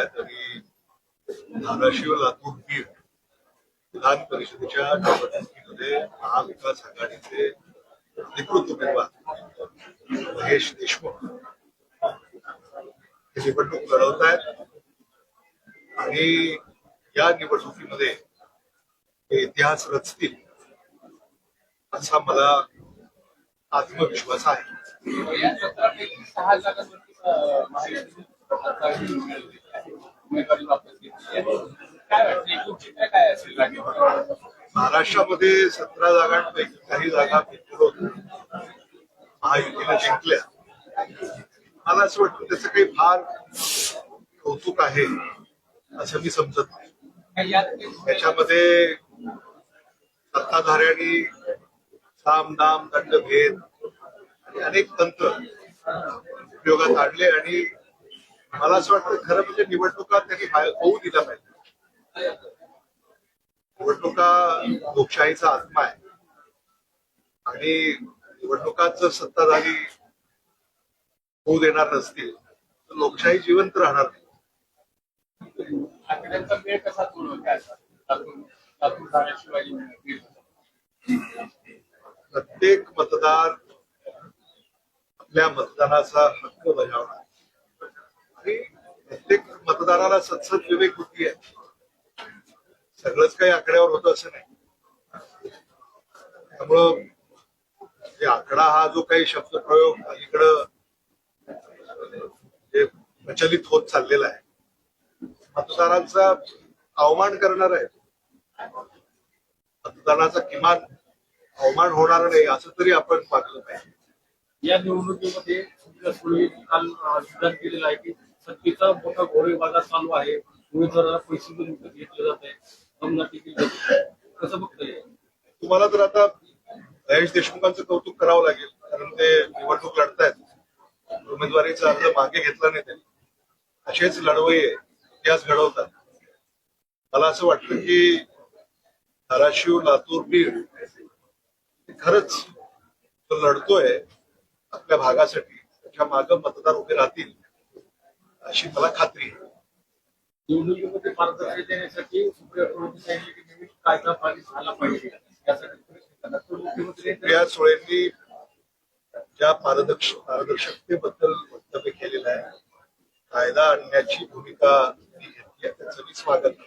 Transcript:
तरी धाराशिव लातूर बीड विधान परिषदेच्या निवडणुकीमध्ये महाविकास आघाडीचे अधिकृत उमेदवार महेश देशमुख हे निवडणूक लढवत आहेत आणि या निवडणुकीमध्ये ते इतिहास रचतील असा मला आत्मविश्वास आहे. महाराष्ट्रामध्ये 17 जागांपैकी काही जागा बिनविरोध महायुतीने जिंकल्या. मला असं वाटतं त्याचं काही फार कौतुक आहे असं मी समजत नाही. त्याच्यामध्ये सत्ताधाऱ्यांनी साम दाम दंडभेद आणि अनेक तंत्र उपयोगात आणले आणि मला असं वाटतं खरं म्हणजे निवडणुका त्यांनी होऊ दिल्या पाहिजे. निवडणुका लोकशाहीचा आत्मा आहे आणि निवडणुकात जर सत्ताधारी होऊ देणार नसतील तर लोकशाही जिवंत राहणार नाही. प्रत्येक मतदार आपल्या मतदानाचा हक्क बजावणार आणि प्रत्येक मतदाराला सतसत विवेक बुद्धी आहे. सगळंच काही आकड्यावर होतं असं नाही. त्यामुळं आकडा हा जो काही शब्द प्रयोग अलीकडं जे प्रचलित होत चाललेला आहे मतदारांचा अवमान करणार आहे. मतदानाचा किमान अवमान होणार नाही असं तरी आपण वागलं पाहिजे. या निवडणुकीमध्ये काल विधान केलेलं आहे की सत्तेचा मोठा घोडेबाजार चालू आहे. उमेदवाराला पैसे देऊन विकत घेतले जात आहे. कसं बघताय तुम्हाला तर आता महेश देशमुखांचं कौतुक करावं लागेल कारण ते निवडणूक लढतायत. उमेदवारीचा अर्ज मागे घेतला नाही त्यांनी. असेच लढवय्ये इतिहास घडवतात. मला असं वाटतं की धाराशिव लातूर बीड खरंच तो लढतोय आपल्या भागासाठी त्याच्या मागे मतदार उभे राहतील अशी मला खात्री आहे. निवडणुकीमध्ये पारदर्शकता देण्यासाठी सुप्रिया सुळेंनी सांगितले की नवीन कायदा पारित झाला पाहिजे. सुप्रिया सुळेंनी ज्या पारदर्शकतेबद्दल वक्तव्य केलेलं आहे कायदा आणण्याची भूमिका घेतली आहे त्याचं मी स्वागत